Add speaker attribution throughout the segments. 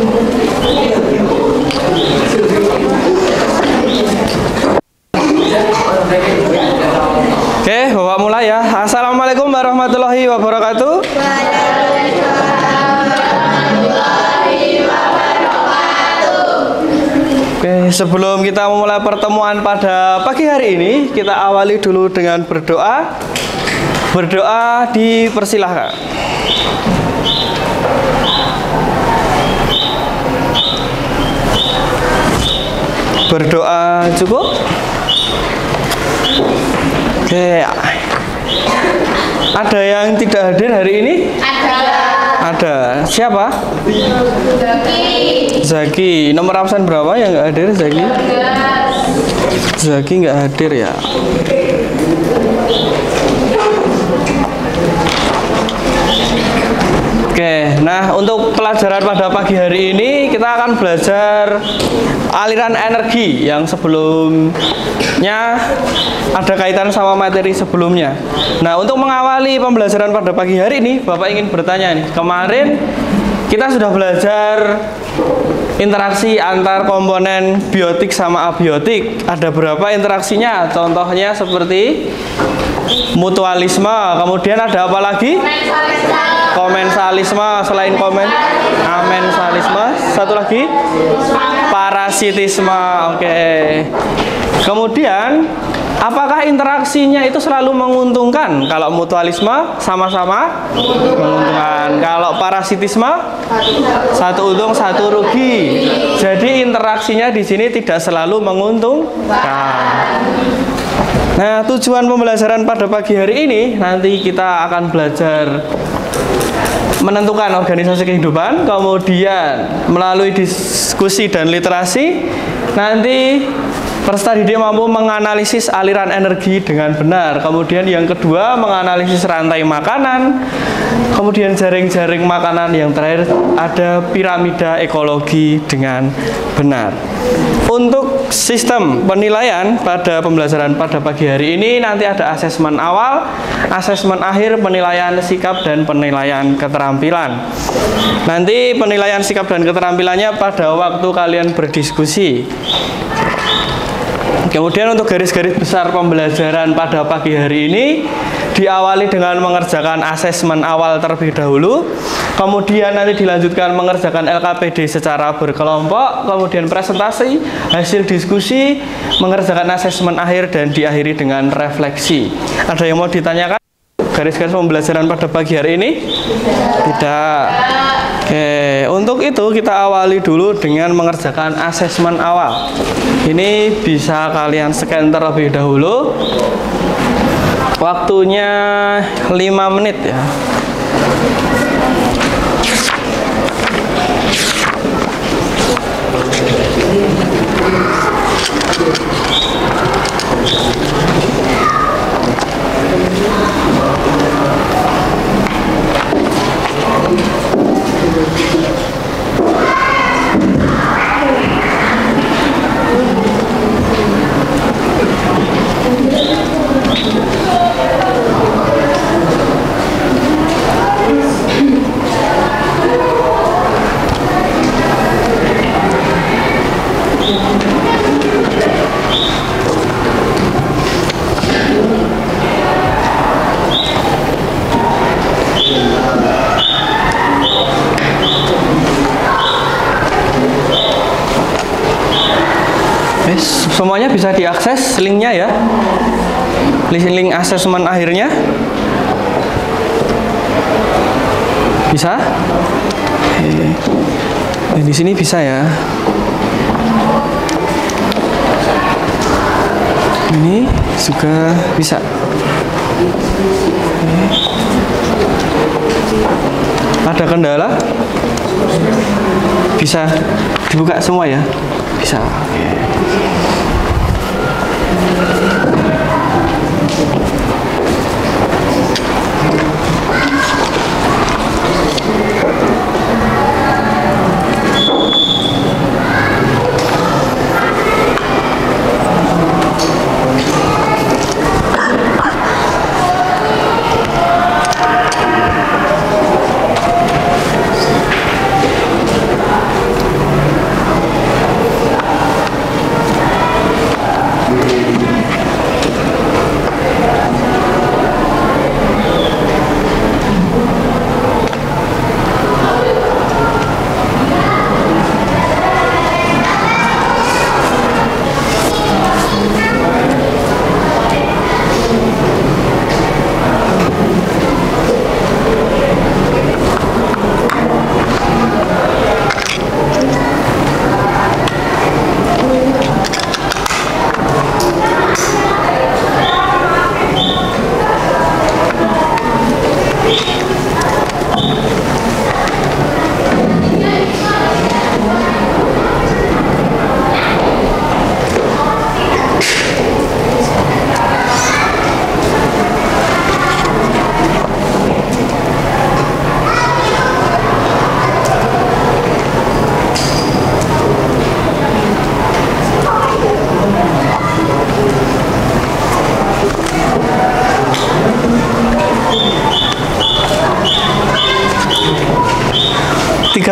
Speaker 1: Oke, Bapak mulai ya. Assalamualaikum warahmatullahi wabarakatuh. Oke, sebelum kita memulai pertemuan pada pagi hari ini, kita awali dulu dengan berdoa. Berdoa dipersilahkan. Berdoa cukup? Oke. Ada yang tidak hadir hari ini? Ada. Siapa? Zaki. Nomor absen berapa yang nggak hadir, Zaki? Zaki nggak hadir ya. Oke, nah untuk pelajaran pada pagi hari ini kita akan belajar aliran energi yang sebelumnya ada kaitan sama materi sebelumnya. Nah, untuk mengawali pembelajaran pada pagi hari ini, Bapak ingin bertanya nih. Kemarin kita sudah belajar interaksi antar komponen biotik sama abiotik. Ada berapa interaksinya? Contohnya seperti mutualisme. Kemudian ada apa lagi? Komensalisme. Selain amensalisme, satu lagi parasitisme. Oke. Kemudian apakah interaksinya itu selalu menguntungkan? Kalau mutualisme sama-sama menguntungkan. Kalau parasitisme satu untung satu rugi. Jadi interaksinya di sini tidak selalu menguntungkan. Nah, tujuan pembelajaran pada pagi hari ini nanti kita akan belajar menentukan organisasi kehidupan, kemudian melalui diskusi dan literasi nanti peserta didik mampu menganalisis aliran energi dengan benar. Kemudian yang kedua, menganalisis rantai makanan. Kemudian jaring-jaring makanan. Yang terakhir ada piramida ekologi dengan benar. Untuk sistem penilaian pada pembelajaran pada pagi hari ini nanti ada asesmen awal, asesmen akhir, penilaian sikap dan penilaian keterampilan. Nanti penilaian sikap dan keterampilannya pada waktu kalian berdiskusi. Kemudian untuk garis-garis besar pembelajaran pada pagi hari ini diawali dengan mengerjakan asesmen awal terlebih dahulu, kemudian nanti dilanjutkan mengerjakan LKPD secara berkelompok, kemudian presentasi, hasil diskusi, mengerjakan asesmen akhir, dan diakhiri dengan refleksi. Ada yang mau ditanyakan? Garis-garis pembelajaran pada pagi hari ini? Tidak. Oke, untuk itu kita awali dulu dengan mengerjakan asesmen awal. Ini bisa kalian scan terlebih dahulu. Waktunya 5 menit ya. Semuanya bisa diakses linknya ya, link asesmen akhirnya bisa. Di sini bisa ya. Ini juga bisa. Ada kendala? Bisa dibuka semua ya? Bisa.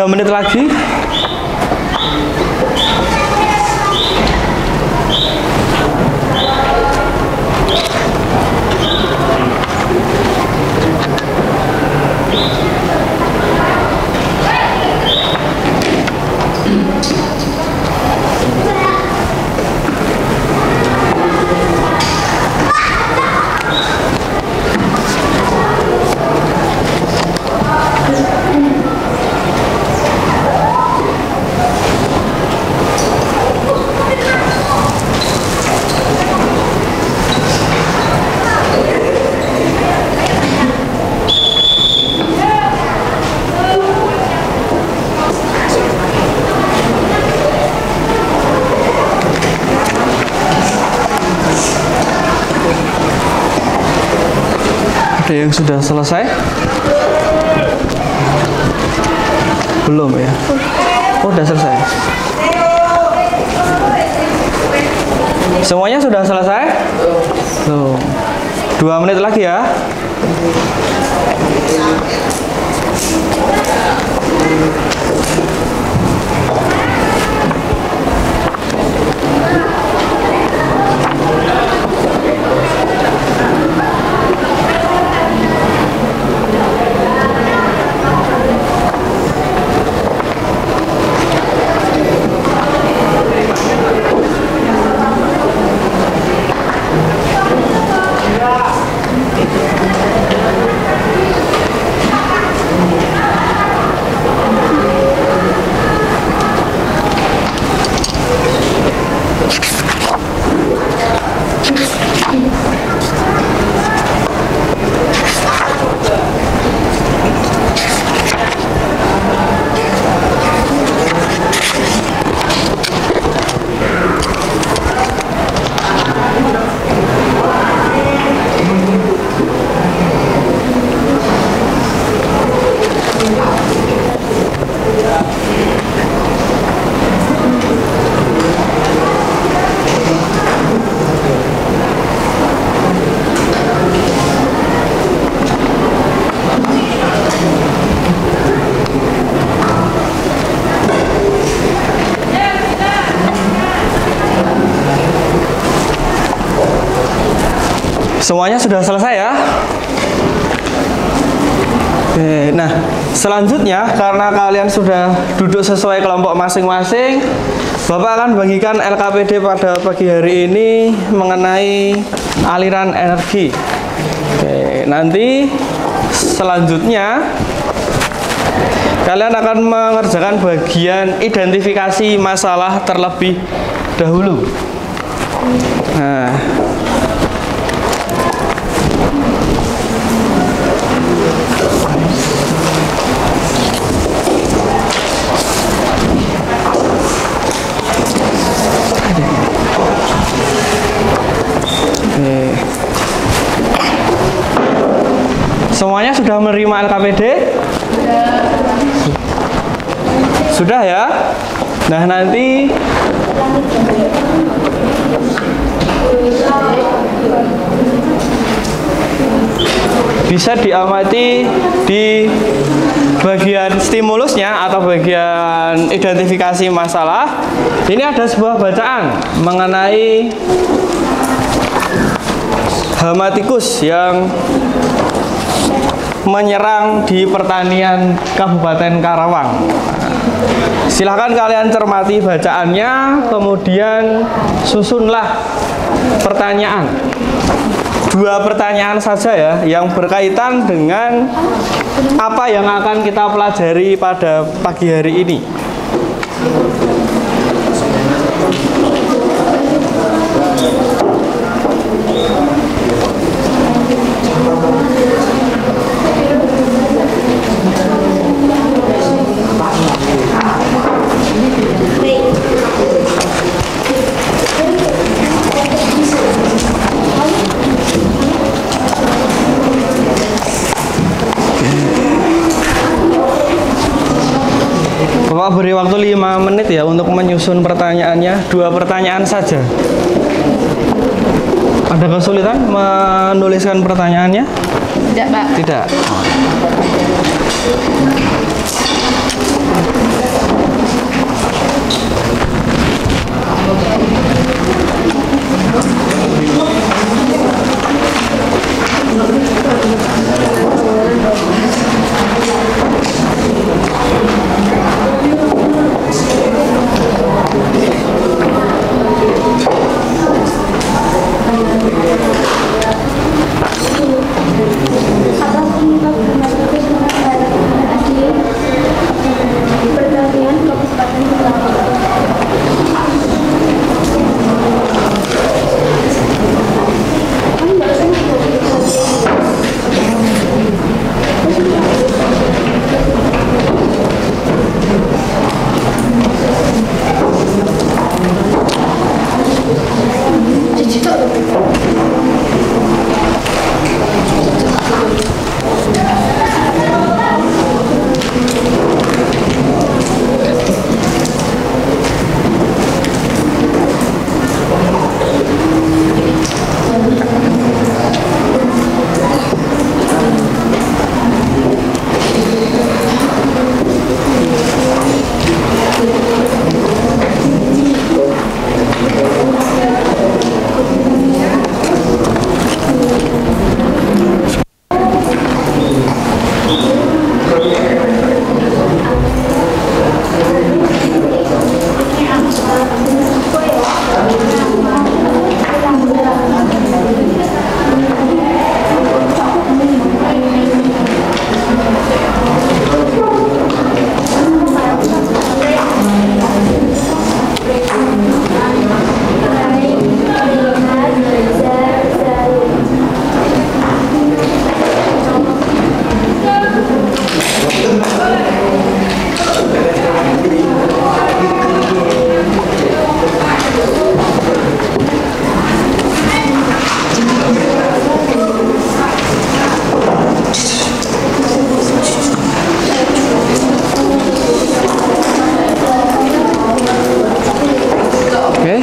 Speaker 1: menit lagi. Ada yang sudah selesai? Belum ya? Oh, udah selesai. Semuanya sudah selesai? Belum. 2 menit lagi ya. Semuanya sudah selesai ya. Oke, nah selanjutnya karena kalian sudah duduk sesuai kelompok masing-masing, Bapak akan bagikan LKPD pada pagi hari ini mengenai aliran energi. Oke, nanti selanjutnya kalian akan mengerjakan bagian identifikasi masalah terlebih dahulu. Nah, semuanya sudah menerima LKPD? Sudah ya? Nah, nanti bisa diamati di bagian stimulusnya atau bagian identifikasi masalah. Ini ada sebuah bacaan mengenai hama tikus yang menyerang di pertanian Kabupaten Karawang. Silahkan kalian cermati bacaannya, kemudian susunlah pertanyaan. 2 pertanyaan saja ya, yang berkaitan dengan apa yang akan kita pelajari pada pagi hari ini. Bapak beri waktu 5 menit ya untuk menyusun pertanyaannya. 2 pertanyaan saja. Ada kesulitan menuliskan pertanyaannya?
Speaker 2: Tidak, Pak.
Speaker 1: Tidak.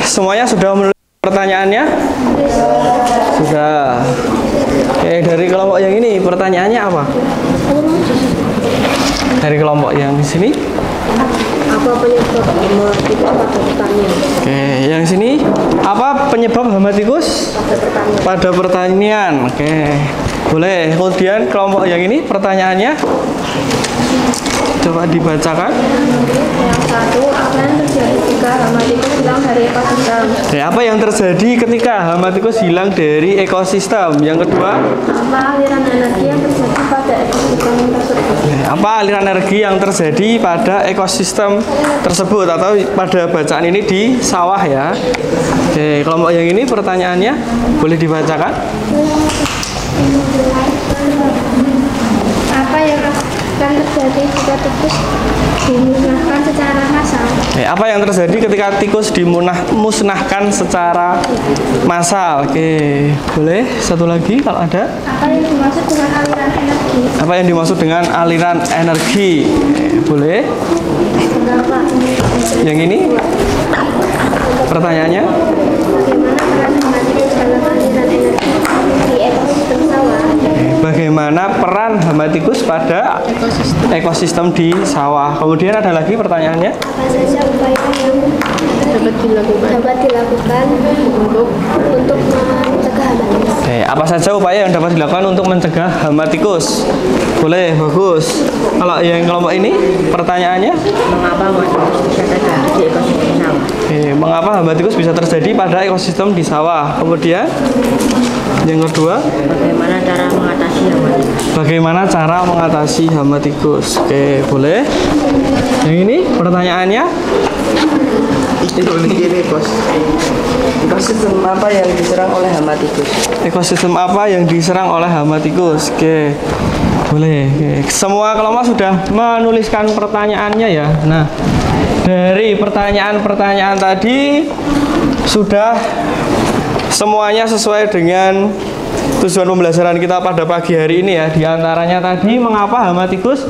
Speaker 1: Semuanya sudah menulis pertanyaannya? Sudah. Oke, dari kelompok yang ini pertanyaannya apa? Dari kelompok yang di sini?
Speaker 2: Apa penyebab hama tikus pada pertanian?
Speaker 1: Oke, yang sini apa penyebab hama tikus pada pertanian? Oke, boleh. Kemudian kelompok yang ini pertanyaannya coba dibacakan.
Speaker 2: Yang satu, apa yang terjadi jika hama tikus hilang dari ekosistem?
Speaker 1: Oke, apa yang terjadi ketika hama tikus hilang dari ekosistem? Yang kedua,
Speaker 2: Apa aliran energi yang terjadi pada ekosistem tersebut?
Speaker 1: apa aliran energi yang terjadi pada ekosistem tersebut atau pada bacaan ini di sawah ya? Oke, kelompok yang ini pertanyaannya boleh dibacakan.
Speaker 2: Apa yang akan terjadi jika tikus dimusnahkan secara massal?
Speaker 1: Oke, apa yang terjadi ketika tikus dimusnahkan secara massal? Oke, boleh satu lagi kalau ada.
Speaker 2: Apa yang dimaksud dengan aliran energi?
Speaker 1: Apa yang dimaksud dengan aliran energi? Oke, boleh.
Speaker 2: Mengapa?
Speaker 1: Yang ini pertanyaannya.
Speaker 2: Bagaimana peran hama tikus dalam aliran energi di ekosistem sawah?
Speaker 1: Bagaimana peran hama tikus pada ekosistem di sawah? Kemudian ada lagi pertanyaannya.
Speaker 2: Apa saja upaya yang dapat dilakukan untuk mencegah hama tikus?
Speaker 1: Oke, apa saja upaya yang dapat dilakukan untuk mencegah hama tikus? Boleh, bagus. Kalau yang kelompok ini pertanyaannya,
Speaker 2: Mengapa hama tikus bisa terjadi di ekosistem sawah?
Speaker 1: oke, mengapa hama tikus bisa terjadi pada ekosistem di sawah? Kemudian yang kedua,
Speaker 2: Bagaimana cara mengatasi hama tikus?
Speaker 1: bagaimana cara mengatasi hama tikus? Oke, boleh. Yang ini pertanyaannya,
Speaker 3: Gini bos, ekosistem apa yang diserang oleh hama tikus?
Speaker 1: ekosistem apa yang diserang oleh hama tikus? Oke, boleh. Oke. Semua kelompok sudah menuliskan pertanyaannya ya. Nah, dari pertanyaan-pertanyaan tadi sudah semuanya sesuai dengan tujuan pembelajaran kita pada pagi hari ini ya. Di antaranya tadi mengapa hama tikus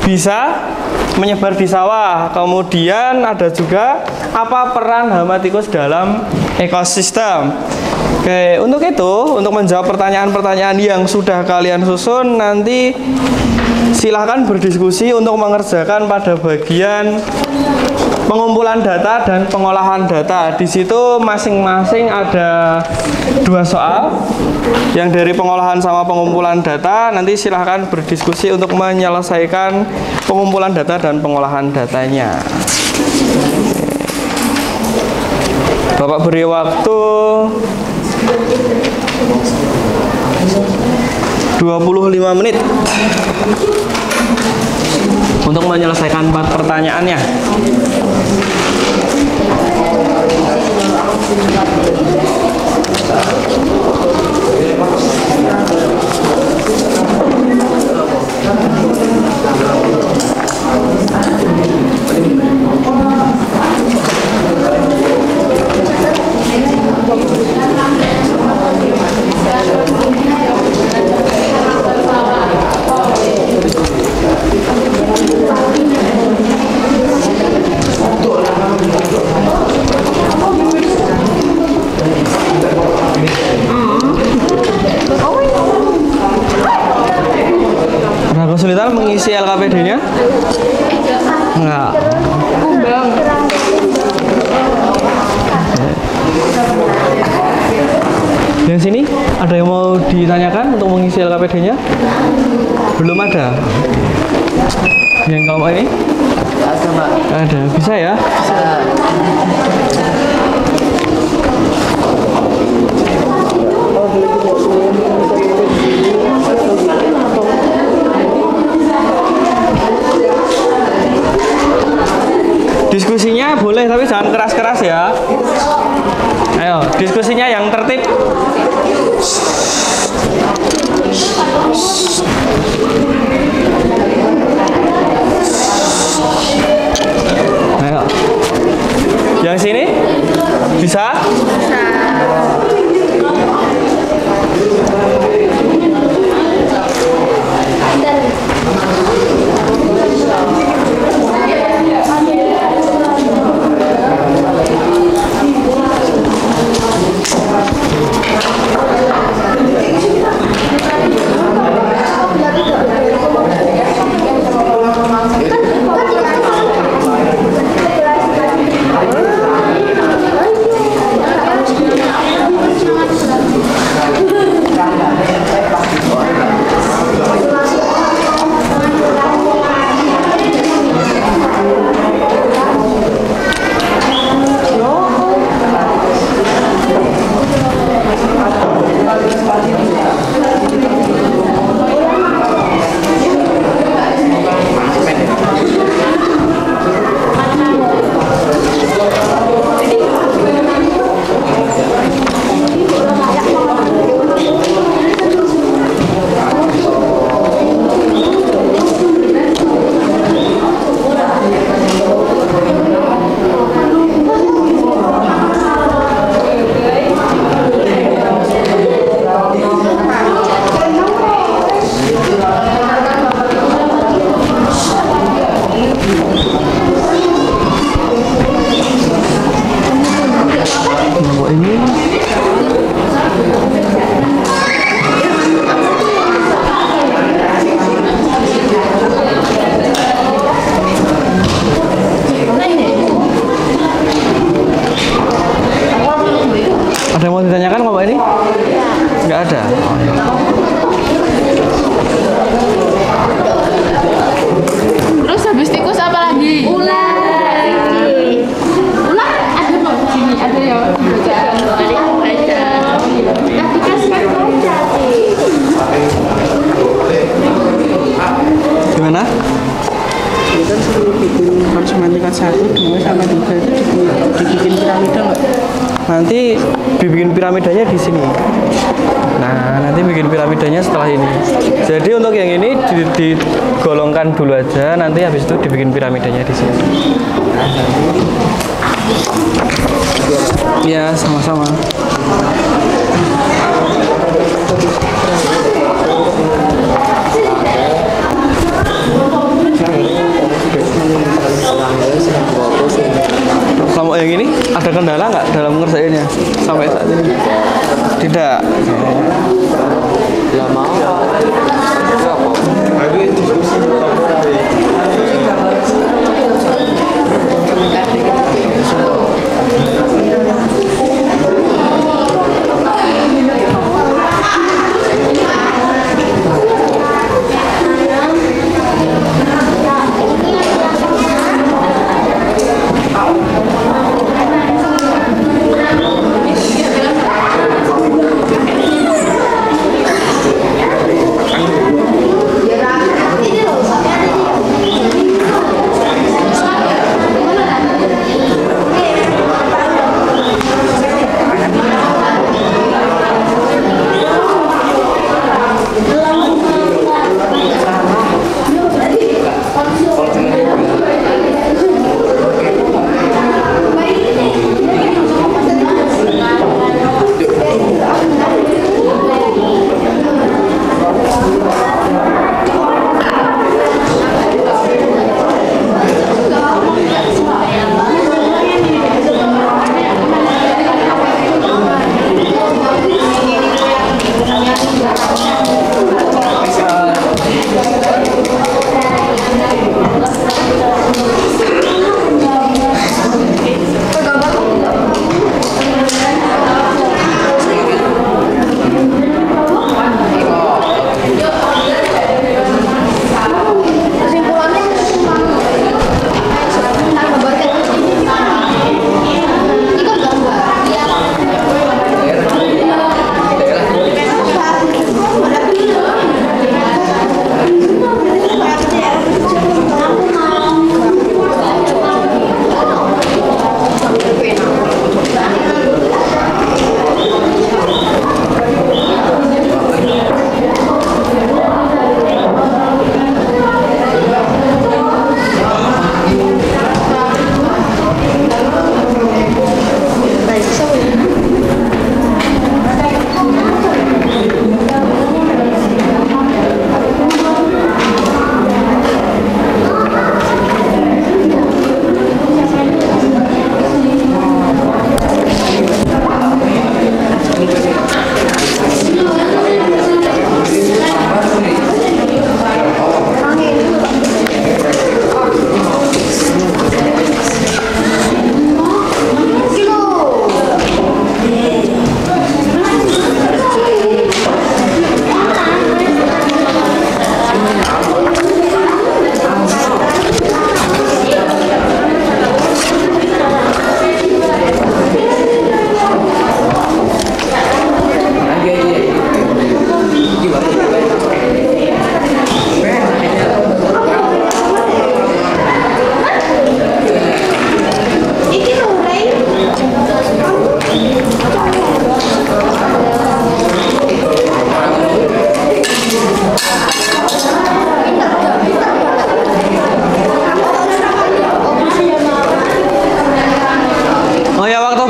Speaker 1: bisa menyebar di sawah. Kemudian ada juga apa peran hama tikus dalam ekosistem. Oke, untuk itu, untuk menjawab pertanyaan-pertanyaan yang sudah kalian susun, nanti silahkan berdiskusi untuk mengerjakan pada bagian pengumpulan data dan pengolahan data. Di situ masing-masing ada 2 soal. Yang dari pengolahan sama pengumpulan data, nanti silahkan berdiskusi untuk menyelesaikan pengumpulan data dan pengolahan datanya. Bapak beri waktu 25 menit untuk menyelesaikan 4 pertanyaannya. Pernah kesulitan mengisi LKPD-nya? Enggak. Yang sini ada yang mau ditanyakan untuk mengisi LKPD-nya? Belum ada. Yang kamu ini?
Speaker 3: Ada, Mbak.
Speaker 1: Ada. Bisa ya?
Speaker 3: Bisa.
Speaker 1: Diskusinya boleh tapi jangan keras-keras ya. Ayo, diskusinya yang tertib. Ayo. Yang sini? Bisa? Ada yang mau ditanyakan Bapak ini? Nggak ada. Oh, ya.
Speaker 4: Terus habis tikus apa lagi?
Speaker 2: Ular.
Speaker 4: Ular ada kok di sini, ada ya.
Speaker 2: Tapi kan baca sih.
Speaker 1: Gimana?
Speaker 3: Ini kan suruh bikin konsumanikan 1, 2, sama 3 itu dibikin piramida nggak?
Speaker 1: Nanti dibikin piramidanya di sini. Nah, nanti bikin piramidanya setelah ini. Jadi untuk yang ini digolongkan dulu aja, nanti habis itu dibikin piramidanya di sini. Ya, sama-sama. kendala nggak dalam ngerjainnya sampai saat ini? Tidak.
Speaker 5: Lah mau.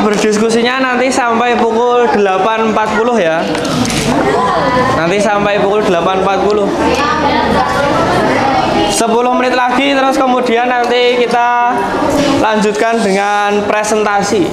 Speaker 1: Berdiskusinya nanti sampai pukul 8.40 ya. Nanti sampai pukul 8.40. 10 menit lagi terus kemudian nanti kita lanjutkan dengan presentasi.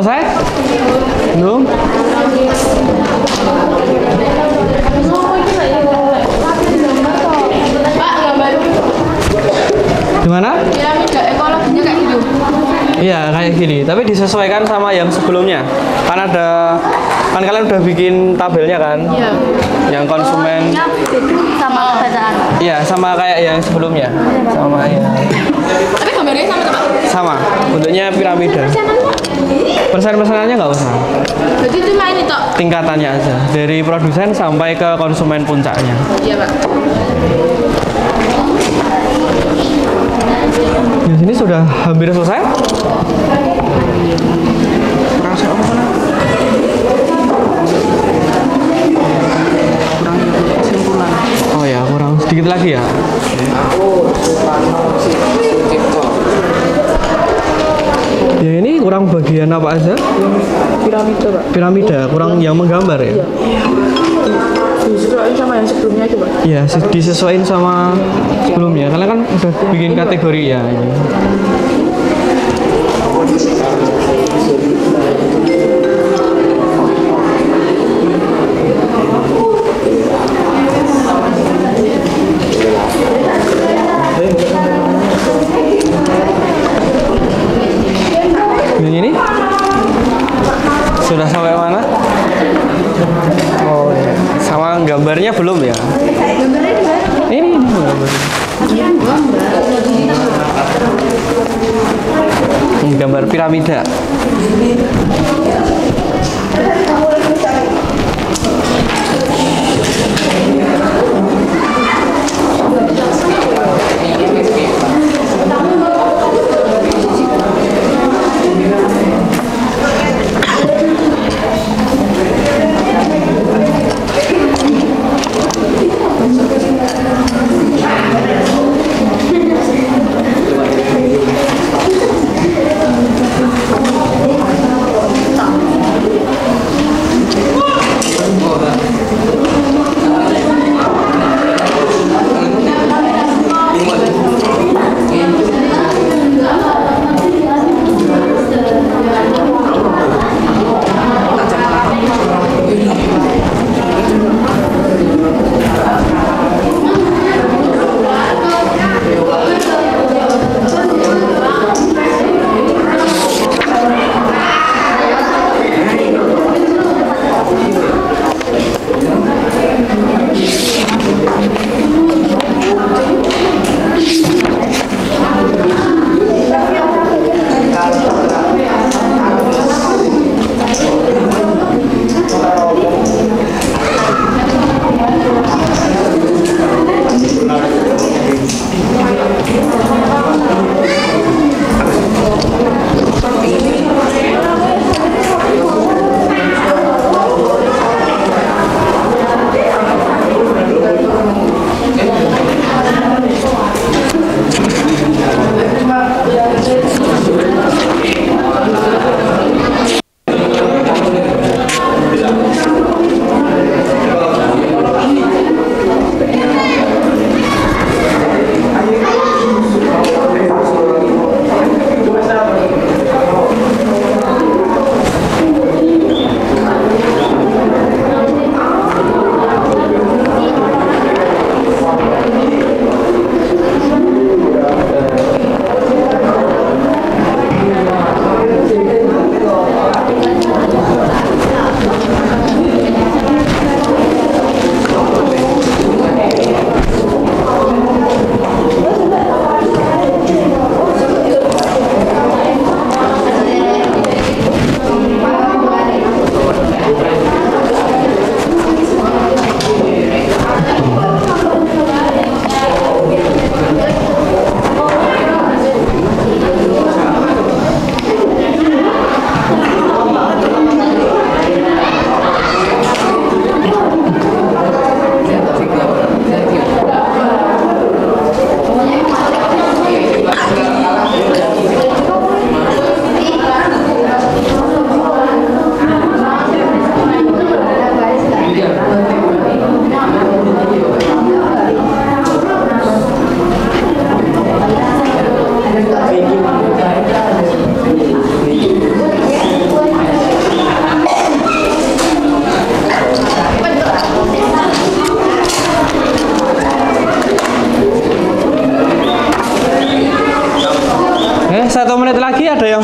Speaker 1: selesai? Belum?
Speaker 4: Pak, gambar
Speaker 1: Gimana?
Speaker 4: piramida ekologinya kayak gitu.
Speaker 1: Iya kayak gini, tapi disesuaikan sama yang sebelumnya. Kan kalian udah bikin tabelnya kan?
Speaker 4: Iya.
Speaker 1: Yang konsumen.
Speaker 2: Sama bacaan.
Speaker 1: Iya sama kayak yang sebelumnya. Sama ya.
Speaker 4: Tapi gambarnya sama Pak.
Speaker 1: Sama. Bentuknya piramida. Persen-persenannya nggak usah.
Speaker 4: Berarti cuma ini tok.
Speaker 1: Tingkatannya aja. Dari produsen sampai ke konsumen puncaknya.
Speaker 4: Iya, Pak.
Speaker 1: Di sini sudah hampir selesai.
Speaker 3: Kurang apa kan? Kurang kesimpulan.
Speaker 1: Oh ya, kurang sedikit lagi ya. Ya ini kurang bagian apa aja?
Speaker 3: Piramida, Pak.
Speaker 1: Piramida, kurang yang menggambar ya?
Speaker 3: Disesuaikan sama yang sebelumnya itu, Pak.
Speaker 1: Iya, disesuaikan sama sebelumnya. Kalian kan udah bikin kategori ya ini. Yang ini sudah sampai mana? Oh iya. Sama gambarnya belum ya? Ini gambarnya. Ini gambar piramida.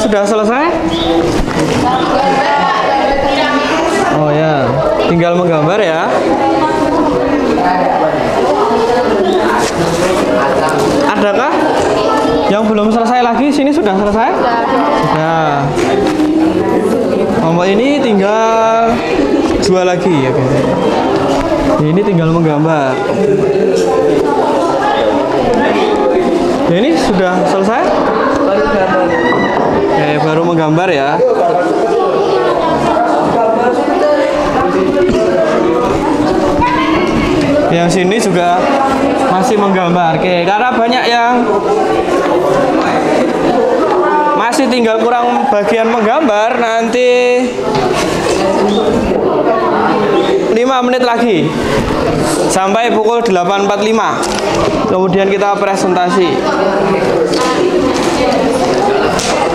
Speaker 1: sudah selesai? Oh ya, tinggal menggambar ya. Adakah yang belum selesai lagi? Sini sudah selesai? Sudah. Kelompok ini tinggal 2 lagi ya guys. Ini tinggal menggambar. Ini sudah selesai? Oke, baru menggambar ya. Yang sini juga masih menggambar. Oke, karena banyak yang masih tinggal kurang bagian menggambar, nanti 5 menit lagi sampai pukul 8.45. Kemudian kita presentasi.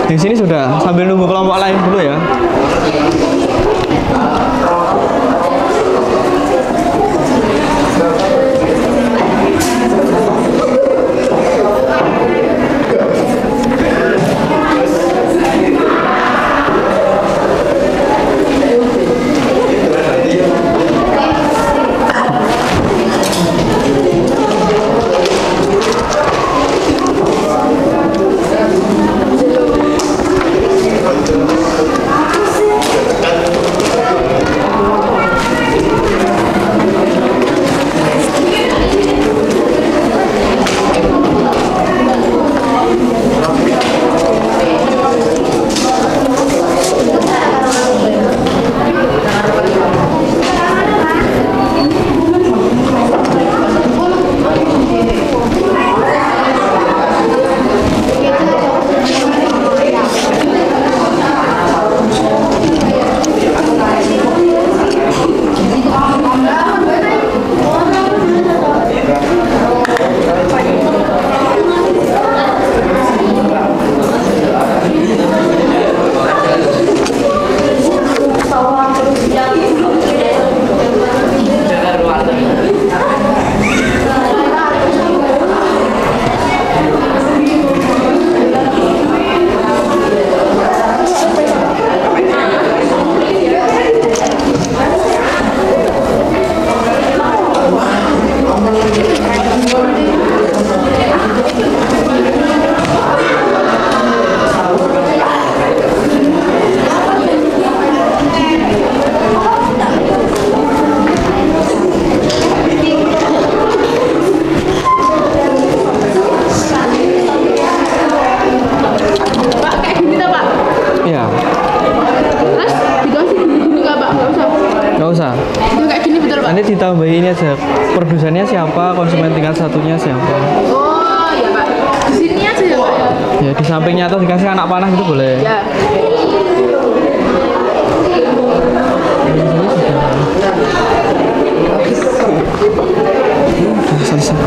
Speaker 1: Di sini sudah, sambil nunggu kelompok lain dulu ya. Nanti ditambahin ini aja, produsennya siapa, konsumen tingkat satunya siapa.
Speaker 4: Oh ya Pak, di sini aja ya Pak ya?
Speaker 1: Ya di sampingnya atau dikasih anak panah gitu boleh.
Speaker 4: Ya.
Speaker 1: Selesai.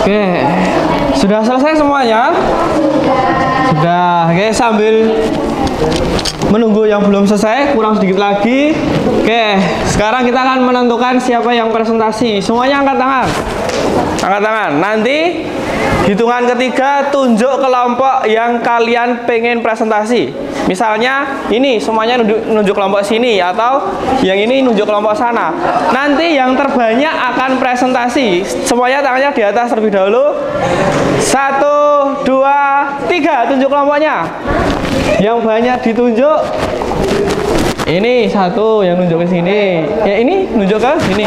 Speaker 1: Oke, sudah selesai semuanya? Sudah. Oke, sambil menunggu yang belum selesai, kurang sedikit lagi. Oke, sekarang kita akan menentukan siapa yang presentasi. Semuanya angkat tangan. Angkat tangan. Nanti hitungan ketiga tunjuk kelompok yang kalian pengen presentasi. Misalnya ini semuanya nunjuk kelompok sini, atau yang ini nunjuk kelompok sana. Nanti yang terbanyak akan presentasi. Semuanya tangannya di atas terlebih dahulu. 1, 2, 3, tunjuk kelompoknya. Yang banyak ditunjuk. Ini satu yang nunjuk ke sini. Ya ini nunjuk ke sini.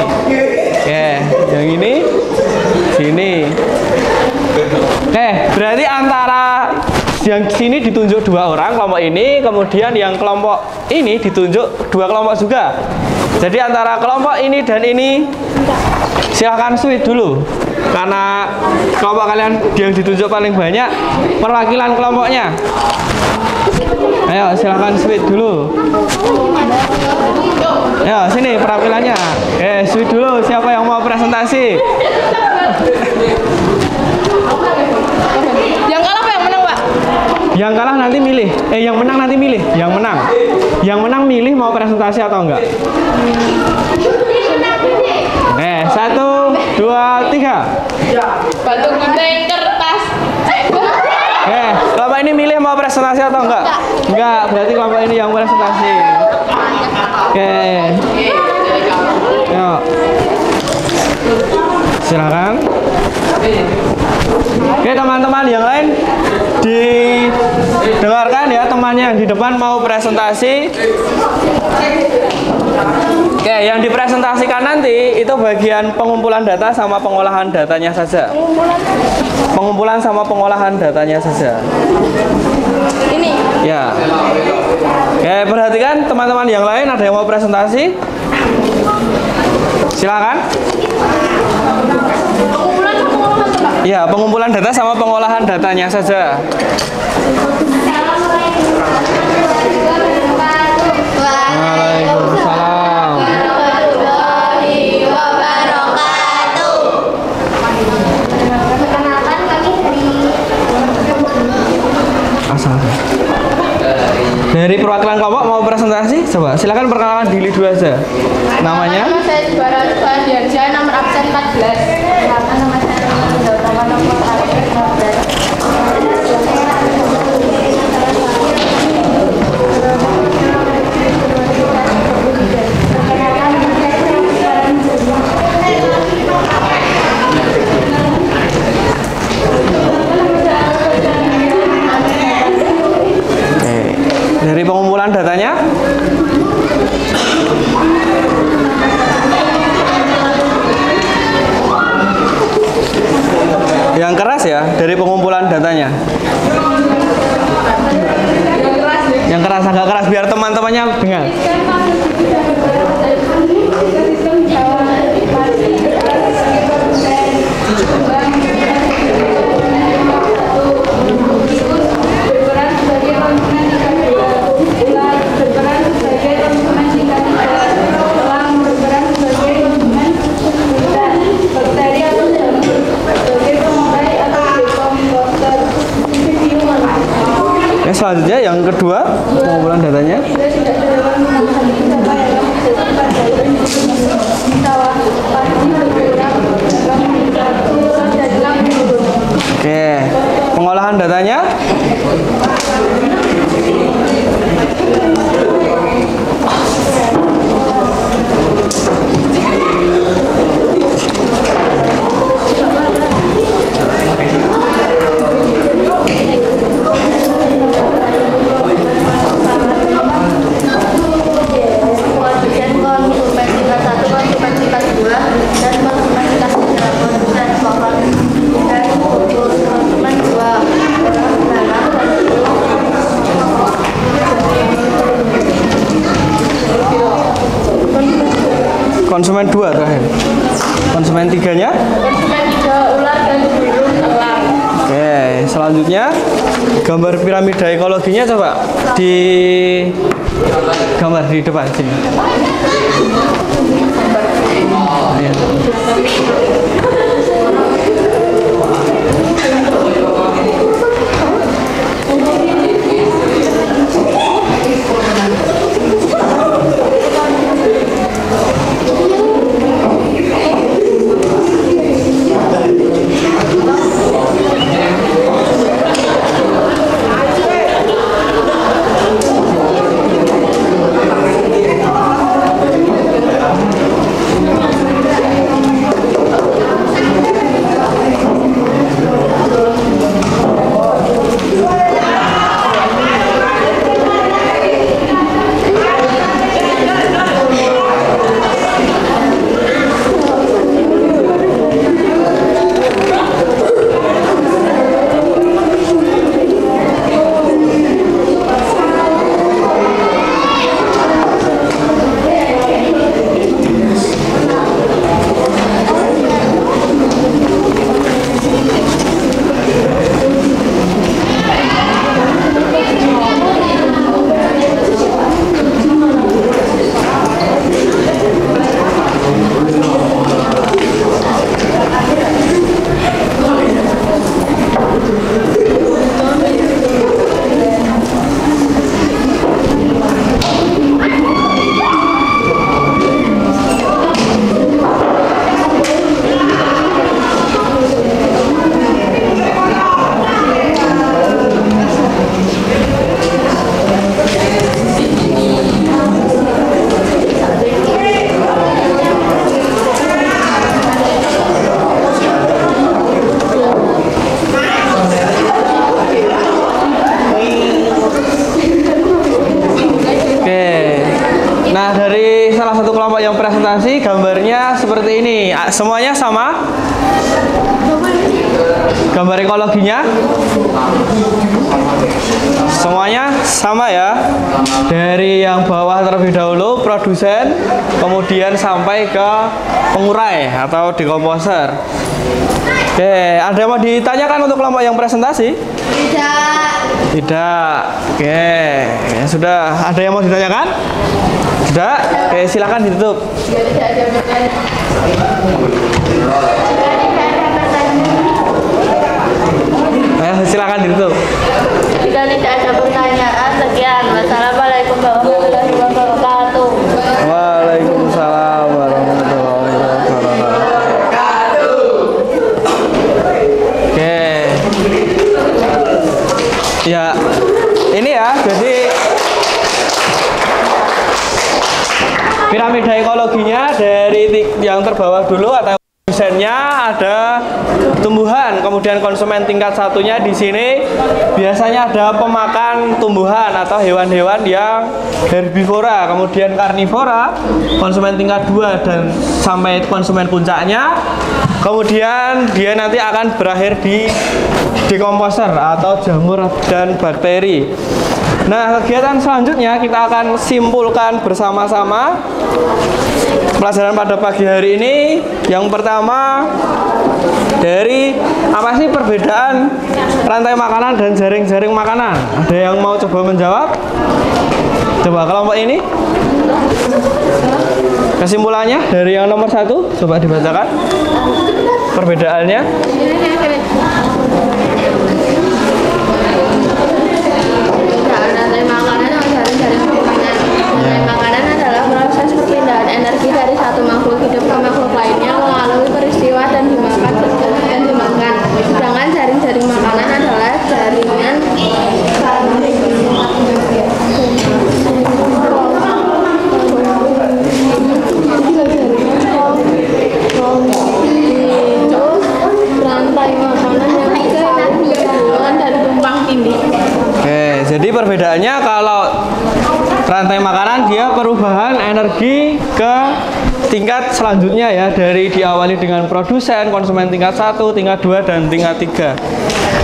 Speaker 1: Ya, yang ini sini. Oke, berarti antara yang sini ditunjuk 2 orang kelompok ini, kemudian yang kelompok ini ditunjuk 2 kelompok juga. Jadi antara kelompok ini dan ini silahkan switch dulu, karena kelompok kalian yang ditunjuk paling banyak perwakilan kelompoknya. Ayo silahkan switch dulu. Ya sini perwakilannya. Switch dulu, siapa yang mau presentasi?
Speaker 4: Yang kalah apa yang menang, Pak?
Speaker 1: Yang kalah nanti milih. Yang menang nanti milih. Yang menang. Yang menang milih mau presentasi atau enggak. Oke, 1, 2, 3.
Speaker 4: Batu gunting kertas.
Speaker 1: Oke, kelompok ini milih mau presentasi atau enggak? Enggak, berarti kelompok ini yang presentasi. Oke. Yuk. Silakan. Oke, teman-teman yang lain didengarkan ya, temannya yang di depan mau presentasi. Oke, yang dipresentasikan nanti itu bagian pengumpulan data sama pengolahan datanya saja. Pengumpulan sama pengolahan datanya saja.
Speaker 4: Ini.
Speaker 1: Ya. Oke, perhatikan teman-teman yang lain, ada yang mau presentasi? Silakan. Ya, pengumpulan data sama pengolahan datanya saja. Waalaikumsalam. Dari perwakilan kelompok mau presentasi, coba silakan perkenalan diri dulu aja. Namanya?
Speaker 4: Nama saya Juara Diansyah, nomor absen 14. Nama saya nomor absen
Speaker 1: 14. Dari pengumpulan datanya? Yang keras ya, dari pengumpulan datanya. Yang keras, agak keras biar teman-temannya dengar. Selanjutnya yang kedua, pengumpulan datanya. Oke, pengolahan datanya. Konsumen 2 terakhir. Konsumen 3-nya?
Speaker 4: Konsumen 3 ular dan burung elang.
Speaker 1: Oke, selanjutnya gambar piramida ekologinya coba di gambar di depan sini. Ya. presentasi gambarnya seperti ini. Semuanya sama? Gambar ekologinya semuanya sama ya. Dari yang bawah terlebih dahulu produsen, kemudian sampai ke pengurai atau dekomposer. Oke, ada yang mau ditanyakan untuk kelompok yang presentasi? Tidak. Oke, ya sudah. Ada yang mau ditanyakan? Tidak. Oke, silakan ditutup. Silakan ditutup.
Speaker 4: Jika tidak ada pertanyaan, sekian. Wassalamualaikum warahmatullahi wabarakatuh.
Speaker 1: Waalaikumsalam warahmatullahi wabarakatuh. Oke. Ya, ini ya. Jadi piramida ekologinya dari yang terbawah dulu atau produsennya ada tumbuhan, kemudian konsumen tingkat satunya di sini biasanya ada pemakan tumbuhan atau hewan-hewan yang herbivora, kemudian karnivora, konsumen tingkat 2 dan sampai konsumen puncaknya. Kemudian dia nanti akan berakhir di dekomposer atau jamur dan bakteri. Nah, kegiatan selanjutnya kita akan simpulkan bersama-sama pelajaran pada pagi hari ini. Yang pertama, dari apa sih perbedaan rantai makanan dan jaring-jaring makanan? Ada yang mau coba menjawab? Coba kelompok ini. Kesimpulannya dari yang nomor 1, coba dibacakan perbedaannya.
Speaker 4: Makanan adalah proses perpindahan energi dari satu makhluk hidup ke makhluk lainnya melalui peristiwa dan dimakan. Sedangkan jaring-jaring makanan adalah jaringan rantai makanan yang bisa dan tumpang tindih.
Speaker 1: Oke, jadi perbedaannya kalau rantai makanan dia perubahan energi ke tingkat selanjutnya ya, dari diawali dengan produsen, konsumen tingkat 1, tingkat 2 dan tingkat 3.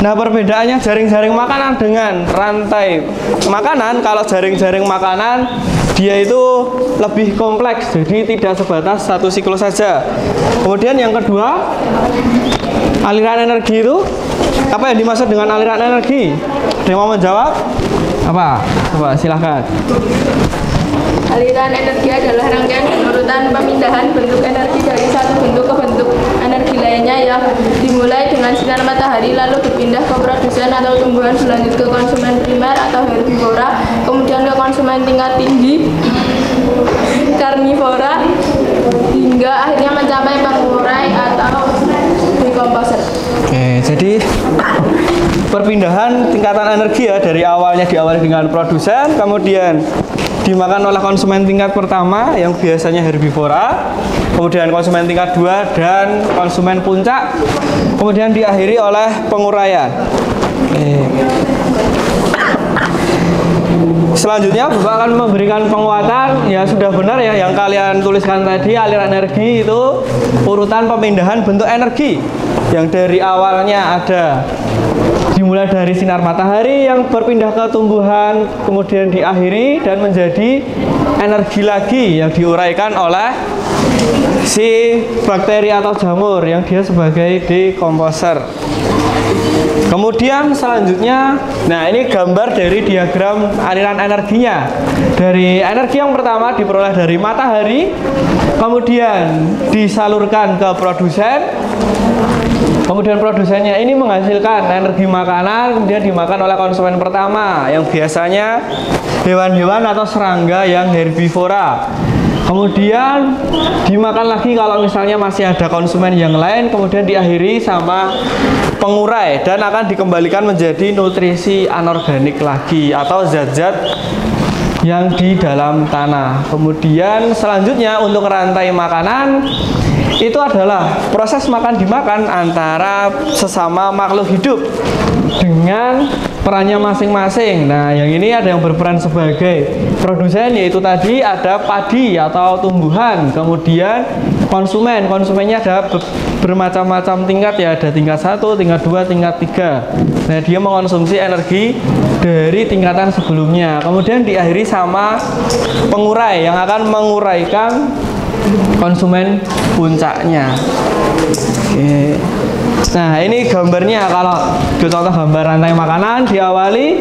Speaker 1: Nah, perbedaannya jaring-jaring makanan dengan rantai makanan, kalau jaring-jaring makanan dia itu lebih kompleks, jadi tidak sebatas satu siklus saja. Kemudian yang kedua, aliran energi itu apa yang dimaksud dengan aliran energi? Ada yang mau menjawab? Apa? Coba silahkan.
Speaker 4: Aliran energi adalah rangkaian urutan pemindahan bentuk energi dari satu bentuk ke bentuk energi lainnya yang dimulai dengan sinar matahari lalu berpindah ke produsen atau tumbuhan, berlanjut ke konsumen primer atau herbivora, kemudian ke konsumen tingkat tinggi karnivora, hingga akhirnya mencapai pengurai atau dekomposer.
Speaker 1: Oke, jadi perpindahan tingkatan energi ya, dari awalnya diawali dengan produsen, kemudian dimakan oleh konsumen tingkat pertama yang biasanya herbivora, kemudian konsumen tingkat 2 dan konsumen puncak, kemudian diakhiri oleh penguraian. Selanjutnya Bapak akan memberikan penguatan. Ya sudah benar ya yang kalian tuliskan tadi, aliran energi itu urutan pemindahan bentuk energi yang dari awalnya ada dimulai dari sinar matahari yang berpindah ke tumbuhan, kemudian diakhiri dan menjadi energi lagi yang diuraikan oleh si bakteri atau jamur yang dia sebagai dekomposer. Kemudian selanjutnya, nah ini gambar dari diagram aliran energinya. Dari energi yang pertama diperoleh dari matahari, kemudian disalurkan ke produsen. Kemudian produsennya ini menghasilkan energi makanan, kemudian dimakan oleh konsumen pertama yang biasanya hewan-hewan atau serangga yang herbivora. Kemudian dimakan lagi kalau misalnya masih ada konsumen yang lain, kemudian diakhiri sama pengurai dan akan dikembalikan menjadi nutrisi anorganik lagi atau zat-zat yang di dalam tanah. Kemudian selanjutnya untuk rantai makanan itu adalah proses makan dimakan antara sesama makhluk hidup dengan perannya masing-masing. Nah, yang ini ada yang berperan sebagai produsen, yaitu tadi ada padi atau tumbuhan. Kemudian konsumennya ada bermacam-macam tingkat ya, ada tingkat 1, tingkat 2, tingkat 3. Nah, dia mengonsumsi energi dari tingkatan sebelumnya. Kemudian diakhiri sama pengurai yang akan menguraikan konsumen puncaknya. Oke. Nah, ini gambarnya. Kalau contoh gambar rantai makanan, diawali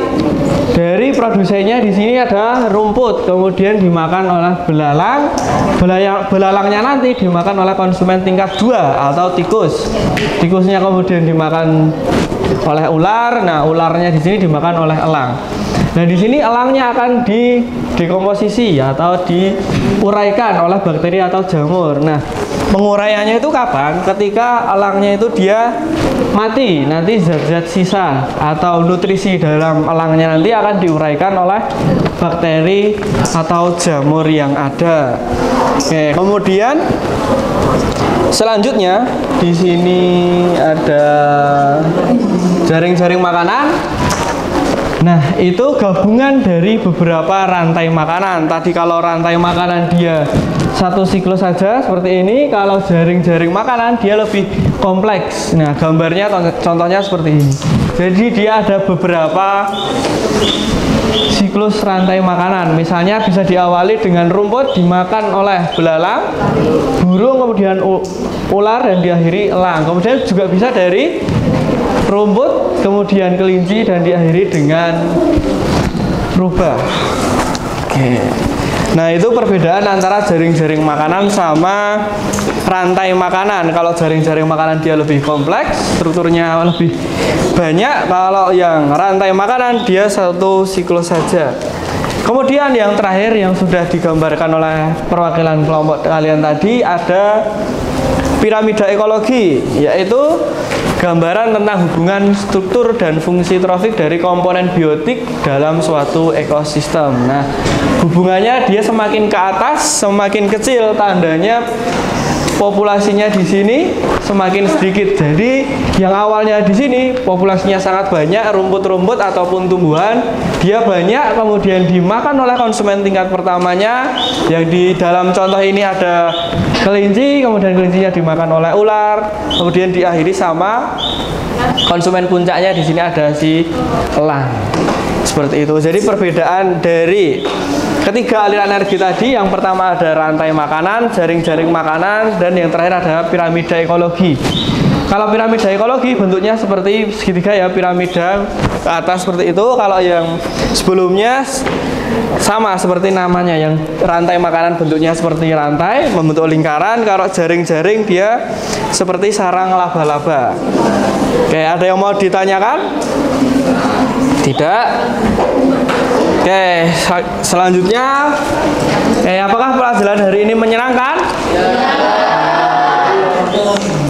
Speaker 1: dari produsennya. Di sini ada rumput, kemudian dimakan oleh belalang. Belalangnya nanti dimakan oleh konsumen tingkat 2 atau tikus. Tikusnya kemudian dimakan oleh ular. Nah, ularnya di sini dimakan oleh elang. Nah, di sini elangnya akan didekomposisi atau diuraikan oleh bakteri atau jamur. Nah, penguraiannya itu kapan? Ketika elangnya itu dia mati, nanti zat-zat sisa atau nutrisi dalam elangnya nanti akan diuraikan oleh bakteri atau jamur yang ada. Oke, kemudian selanjutnya di sini ada jaring-jaring makanan. Nah, itu gabungan dari beberapa rantai makanan. Tadi kalau rantai makanan dia satu siklus saja seperti ini, kalau jaring-jaring makanan dia lebih kompleks. Nah, gambarnya contohnya seperti ini. Jadi dia ada beberapa siklus rantai makanan. Misalnya bisa diawali dengan rumput dimakan oleh belalang, burung, kemudian ular, dan diakhiri elang. Kemudian juga bisa dari rumput, kemudian kelinci, dan diakhiri dengan rubah. Oke. Nah, itu perbedaan antara jaring-jaring makanan sama rantai makanan. Kalau jaring-jaring makanan dia lebih kompleks, strukturnya lebih banyak. Kalau yang rantai makanan dia satu siklus saja. Kemudian yang terakhir yang sudah digambarkan oleh perwakilan kelompok kalian tadi ada piramida ekologi, yaitu gambaran tentang hubungan struktur dan fungsi trofik dari komponen biotik dalam suatu ekosistem. Nah, hubungannya dia semakin ke atas, semakin kecil, tandanya populasinya di sini semakin sedikit. Jadi yang awalnya di sini populasinya sangat banyak, rumput-rumput ataupun tumbuhan, dia banyak, kemudian dimakan oleh konsumen tingkat pertamanya. Yang di dalam contoh ini ada kelinci, kemudian kelincinya dimakan oleh ular, kemudian diakhiri sama konsumen puncaknya di sini ada si elang. Seperti itu. Jadi perbedaan dari ketiga aliran energi tadi, yang pertama ada rantai makanan, jaring-jaring makanan, dan yang terakhir ada piramida ekologi. Kalau piramida ekologi bentuknya seperti segitiga ya, piramida ke atas seperti itu. Kalau yang sebelumnya sama seperti namanya, yang rantai makanan bentuknya seperti rantai membentuk lingkaran. Kalau jaring-jaring dia seperti sarang laba-laba. Oke, ada yang mau ditanyakan? Tidak? Oke, selanjutnya, apakah pelajaran hari ini menyenangkan?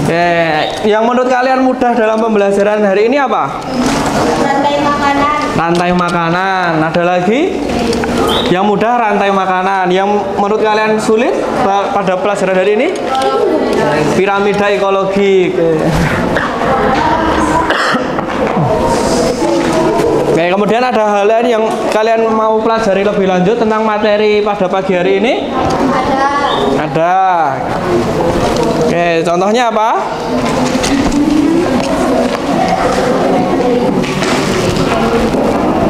Speaker 1: Oke, yang menurut kalian mudah dalam pembelajaran hari ini apa?
Speaker 2: Rantai makanan.
Speaker 1: Rantai makanan. Ada lagi? Yang mudah rantai makanan. Yang menurut kalian sulit pada pelajaran hari ini? Piramida ekologi. Oke, kemudian ada hal lain yang kalian mau pelajari lebih lanjut tentang materi pada pagi hari ini? Ada. Oke, contohnya apa?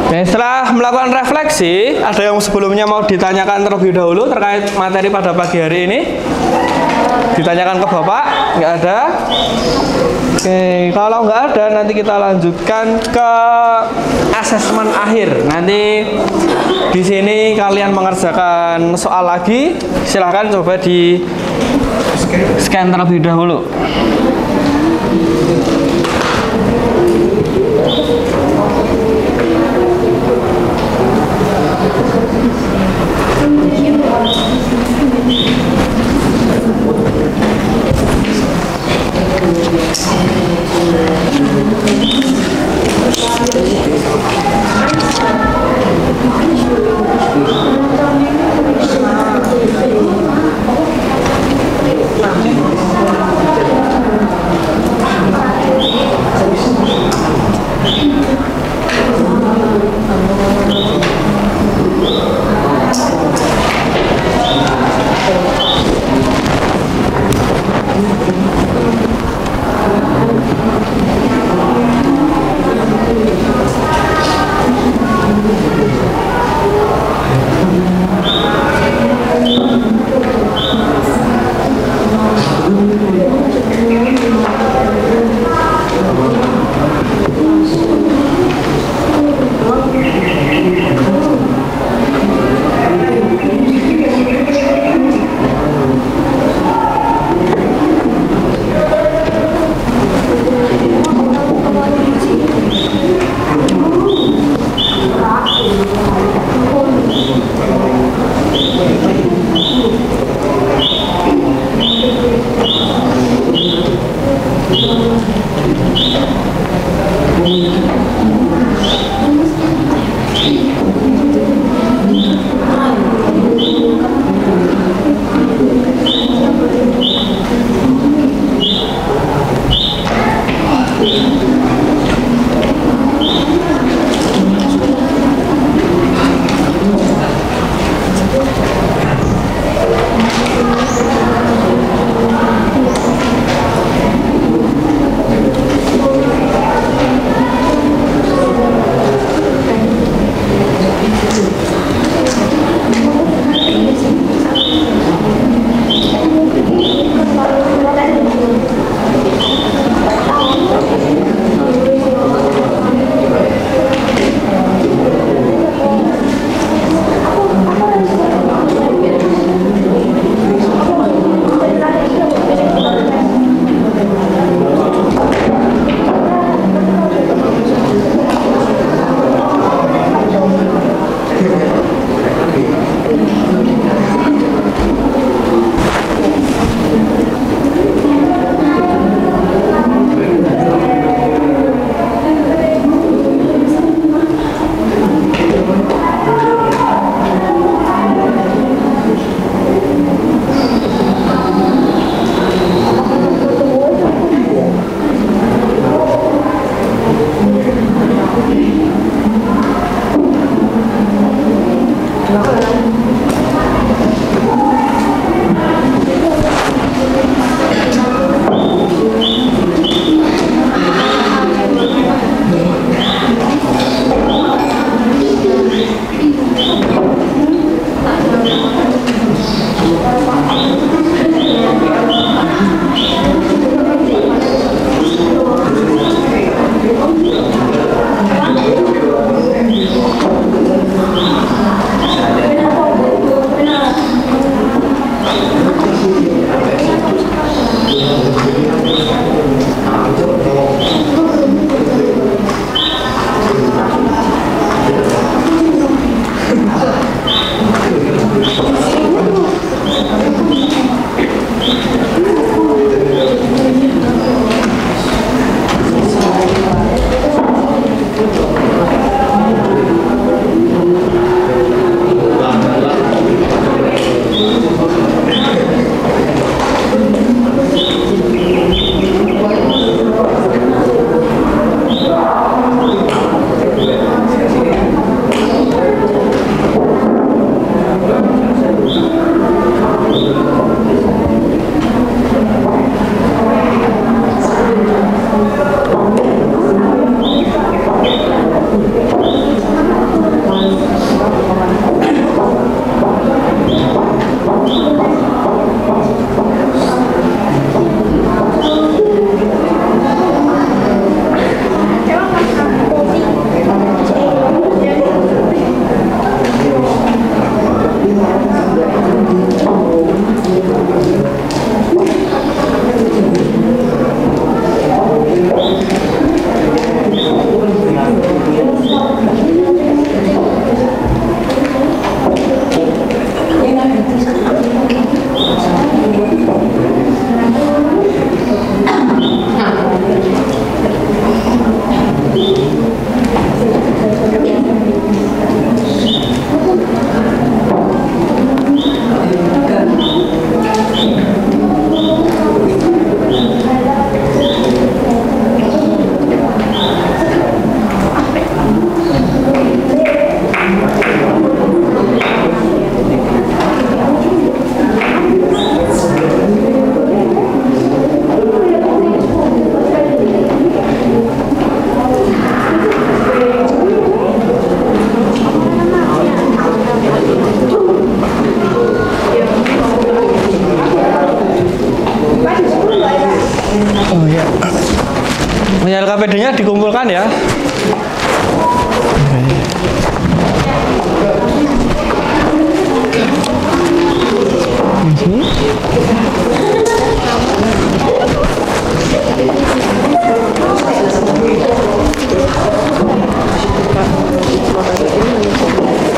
Speaker 1: Oke, setelah melakukan refleksi, ada yang sebelumnya mau ditanyakan terlebih dahulu terkait materi pada pagi hari ini? Ditanyakan ke Bapak? Nggak ada? Oke, kalau nggak ada nanti kita lanjutkan ke asesmen akhir. Nanti di sini kalian mengerjakan soal lagi. Silahkan coba di scan terlebih dahulu.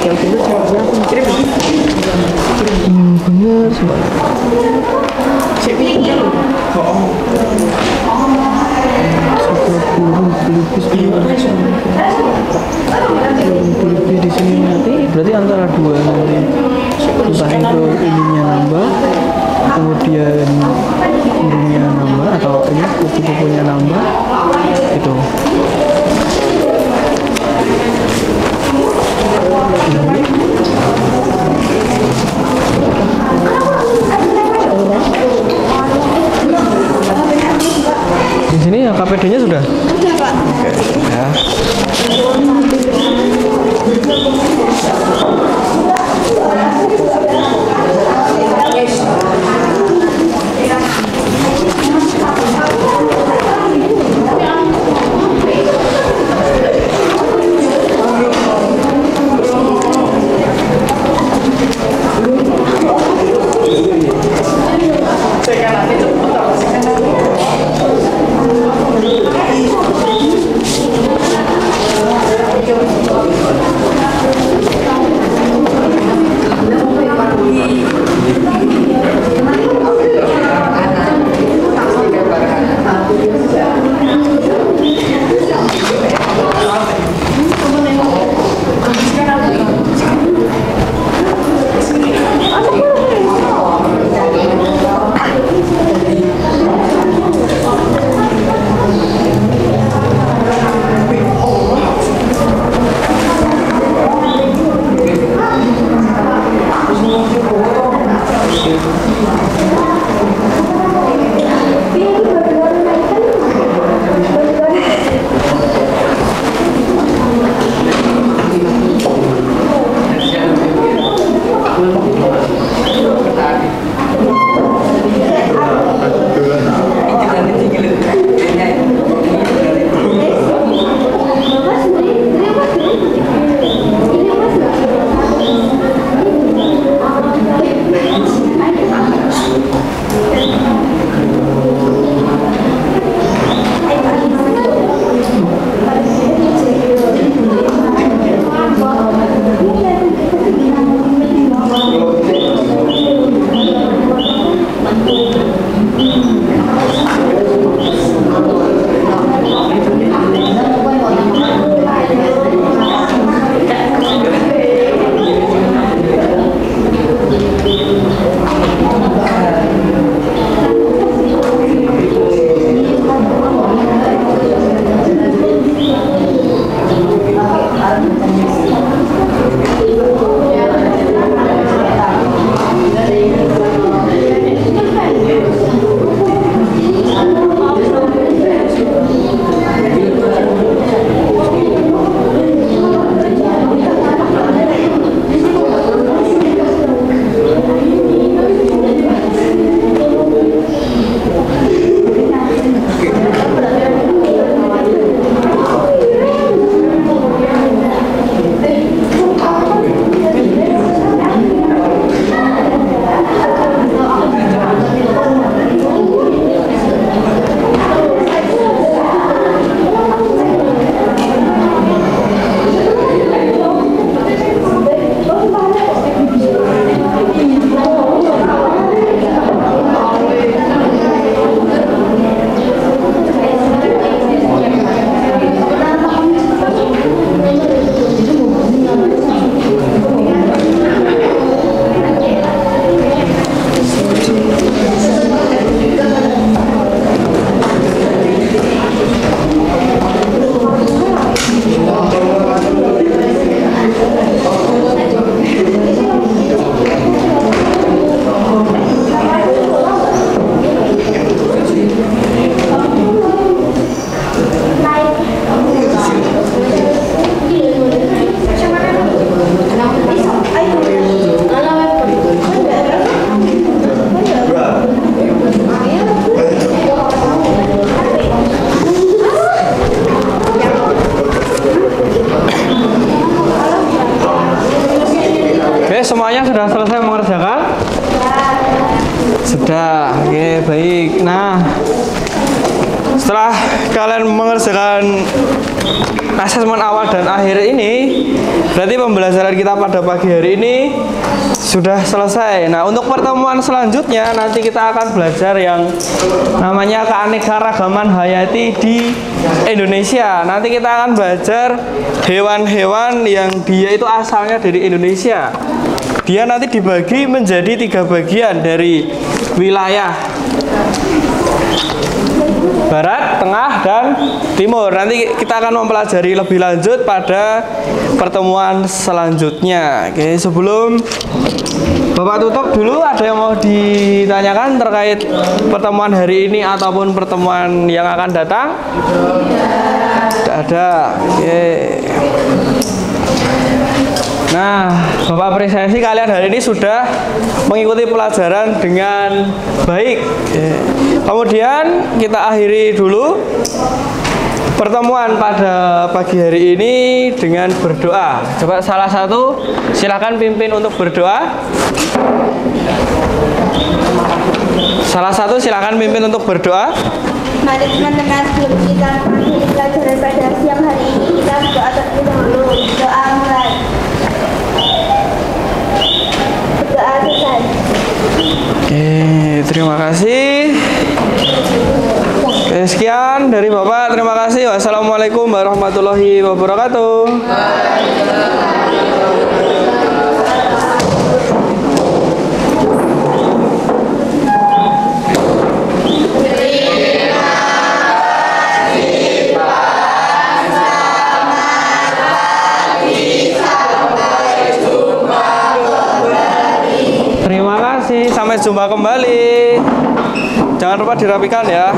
Speaker 3: Yang dulu jawabnya aku kirim.
Speaker 1: Bener semua.
Speaker 3: Di sini nanti
Speaker 1: Berarti antara dua nanti. Entah itu ininya nambah, kemudian ininya nambah atau ini kupu-kupunya nambah, itu. Di sini ya KPD-nya sudah.
Speaker 2: Udah, Pak.
Speaker 1: Ya. sudah selesai mengerjakan? Sudah. Oke, baik. Nah, setelah kalian mengerjakan asesmen awal dan akhir ini, berarti pembelajaran kita pada pagi hari ini sudah selesai. Nah, untuk pertemuan selanjutnya nanti kita akan belajar yang namanya keanekaragaman hayati di Indonesia. Nanti kita akan belajar hewan-hewan yang dia itu asalnya dari Indonesia. Dia nanti dibagi menjadi 3 bagian dari wilayah Barat, Tengah, dan Timur. Nanti kita akan mempelajari lebih lanjut pada pertemuan selanjutnya. Oke, sebelum Bapak tutup dulu, ada yang mau ditanyakan terkait pertemuan hari ini ataupun pertemuan yang akan datang? Tidak ada. Oke. Nah, Bapak apresiasi kalian hari ini sudah mengikuti pelajaran dengan baik. Kemudian kita akhiri dulu pertemuan pada pagi hari ini dengan berdoa. Coba salah satu silakan pimpin untuk berdoa. Salah satu silakan pimpin untuk berdoa.
Speaker 2: Mari teman-teman, sebelum kita mengakhiri pelajaran pada siang hari ini, kita berdoa terlebih dahulu. Doa mulai. Berdoa selesai.
Speaker 1: Oke, terima kasih. Oke, sekian dari Bapak. Terima kasih. Wassalamualaikum warahmatullahi wabarakatuh. Sampai jumpa kembali. Jangan lupa dirapikan ya.